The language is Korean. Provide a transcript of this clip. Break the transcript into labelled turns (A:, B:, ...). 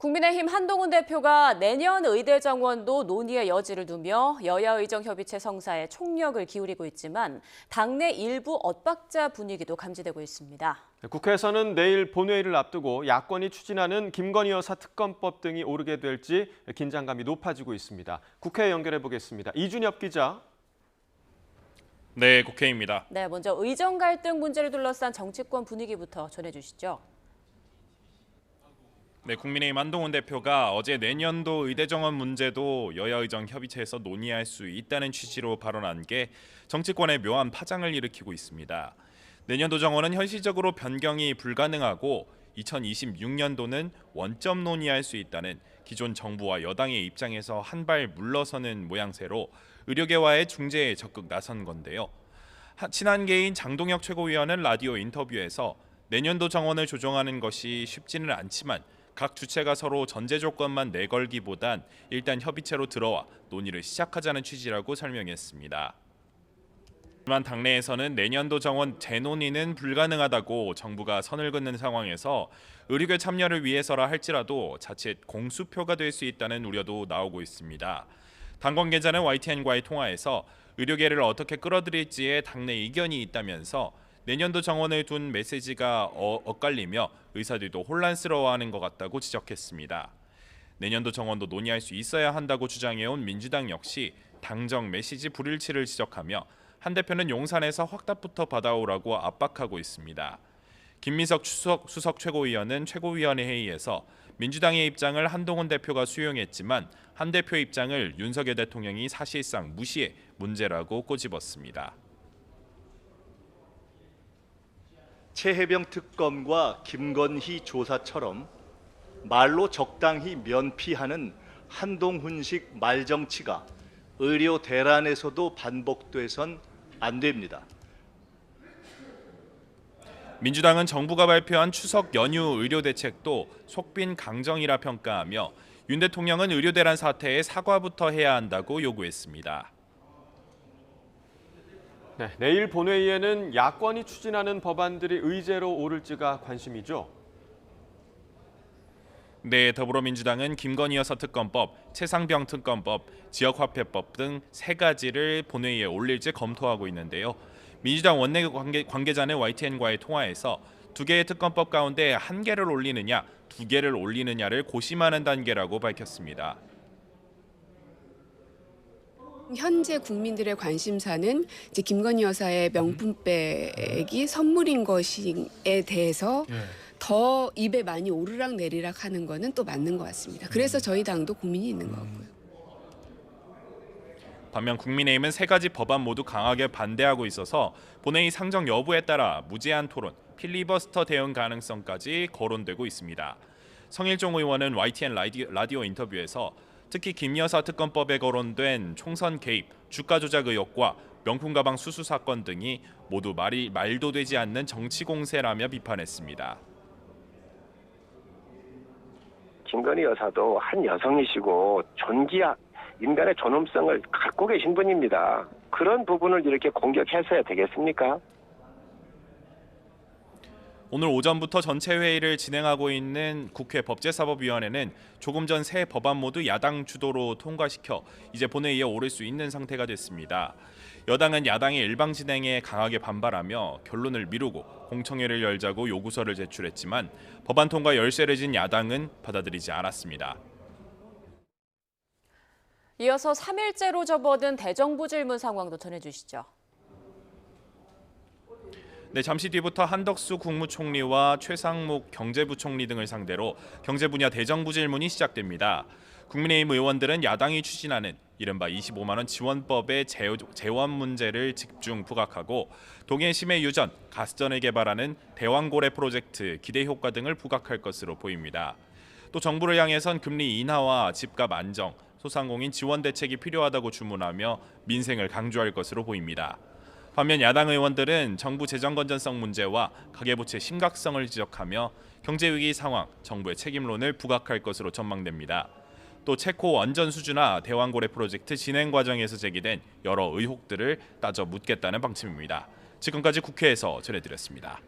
A: 국민의힘 한동훈 대표가 내년 의대 정원도 논의의 여지를 두며 여야 의정 협의체 성사에 총력을 기울이고 있지만 당내 일부 엇박자 분위기도 감지되고 있습니다.
B: 국회에서는 내일 본회의를 앞두고 야권이 추진하는 김건희 여사 특검법 등이 오르게 될지 긴장감이 높아지고 있습니다. 국회에 연결해 보겠습니다. 이준엽 기자.
C: 네, 국회입니다.
A: 네, 먼저 의정 갈등 문제를 둘러싼 정치권 분위기부터 전해주시죠.
C: 네, 국민의힘 한동훈 대표가 어제 내년도 의대 정원 문제도 여야 의정 협의체에서 논의할 수 있다는 취지로 발언한 게 정치권에 묘한 파장을 일으키고 있습니다. 내년도 정원은 현실적으로 변경이 불가능하고 2026년도는 원점 논의할 수 있다는 기존 정부와 여당의 입장에서 한 발 물러서는 모양새로 의료계와의 중재에 적극 나선 건데요. 친한계인 장동혁 최고위원은 라디오 인터뷰에서 내년도 정원을 조정하는 것이 쉽지는 않지만 각 주체가 서로 전제 조건만 내걸기보단 일단 협의체로 들어와 논의를 시작하자는 취지라고 설명했습니다. 하지만 당내에서는 내년도 정원 재논의는 불가능하다고 정부가 선을 긋는 상황에서 의료계 참여를 위해서라 할지라도 자칫 공수표가 될 수 있다는 우려도 나오고 있습니다. 당 관계자는 YTN과의 통화에서 의료계를 어떻게 끌어들일지에 당내 이견이 있다면서 내년도 정원을 둔 메시지가 엇갈리며 의사들도 혼란스러워하는 것 같다고 지적했습니다. 내년도 정원도 논의할 수 있어야 한다고 주장해온 민주당 역시 당정 메시지 불일치를 지적하며 한 대표는 용산에서 확답부터 받아오라고 압박하고 있습니다. 김민석 수석 최고위원은 최고위원회 회의에서 민주당의 입장을 한동훈 대표가 수용했지만 한 대표 입장을 윤석열 대통령이 사실상 무시해 문제라고 꼬집었습니다.
D: 최혜병 특검과 김건희 조사처럼 말로 적당히 면피하는 한동훈식 말정치가 의료 대란에서도 반복돼선 안 됩니다.
C: 민주당은 정부가 발표한 추석 연휴 의료 대책도 속빈 강정이라 평가하며 윤 대통령은 의료 대란 사태에 사과부터 해야 한다고 요구했습니다.
B: 네, 내일 본회의에는 야권이 추진하는 법안들이 의제로 오를지가 관심이죠.
C: 네, 더불어민주당은 김건희 여사 특검법, 최상병 특검법, 지역화폐법 등 세 가지를 본회의에 올릴지 검토하고 있는데요. 민주당 원내 관계자는 YTN과의 통화에서 두 개의 특검법 가운데 한 개를 올리느냐, 두 개를 올리느냐를 고심하는 단계라고 밝혔습니다.
E: 현재 국민들의 관심사는 이제 김건희 여사의 명품백이 선물인 것에 대해서 더 입에 많이 오르락 내리락 하는 거는 또 맞는 것 같습니다. 그래서 저희 당도 고민이 있는 것 같고요.
C: 반면 국민의힘은 세 가지 법안 모두 강하게 반대하고 있어서 본회의 상정 여부에 따라 무제한 토론, 필리버스터 대응 가능성까지 거론되고 있습니다. 성일종 의원은 YTN 라디오 인터뷰에서 특히 김 여사 특검법에 거론된 총선 개입, 주가 조작 의혹과 명품 가방 수수 사건 등이 모두 말도 되지 않는 정치 공세라며 비판했습니다.
F: 김건희 여사도 한 여성이시고 인간의 존엄성을 갖고 계신 분입니다. 그런 부분을 이렇게 공격해서야 되겠습니까?
C: 오늘 오전부터 전체 회의를 진행하고 있는 국회 법제사법위원회는 조금 전 세 법안 모두 야당 주도로 통과시켜 이제 본회의에 오를 수 있는 상태가 됐습니다. 여당은 야당의 일방 진행에 강하게 반발하며 결론을 미루고 공청회를 열자고 요구서를 제출했지만 법안 통과 열쇠를 진 야당은 받아들이지 않았습니다.
A: 이어서 3일째로 접어든 대정부 질문 상황도 전해주시죠.
C: 네, 잠시 뒤부터 한덕수 국무총리와 최상목 경제부총리 등을 상대로 경제 분야 대정부 질문이 시작됩니다. 국민의힘 의원들은 야당이 추진하는 이른바 25만 원 지원법의 재원 문제를 집중 부각하고 동해 심해 유전, 가스전을 개발하는 대왕고래 프로젝트 기대 효과 등을 부각할 것으로 보입니다. 또 정부를 향해선 금리 인하와 집값 안정, 소상공인 지원 대책이 필요하다고 주문하며 민생을 강조할 것으로 보입니다. 반면 야당 의원들은 정부 재정 건전성 문제와 가계부채 심각성을 지적하며 경제위기 상황, 정부의 책임론을 부각할 것으로 전망됩니다. 또 체코 원전 수주나 대왕고래 프로젝트 진행 과정에서 제기된 여러 의혹들을 따져 묻겠다는 방침입니다. 지금까지 국회에서 전해드렸습니다.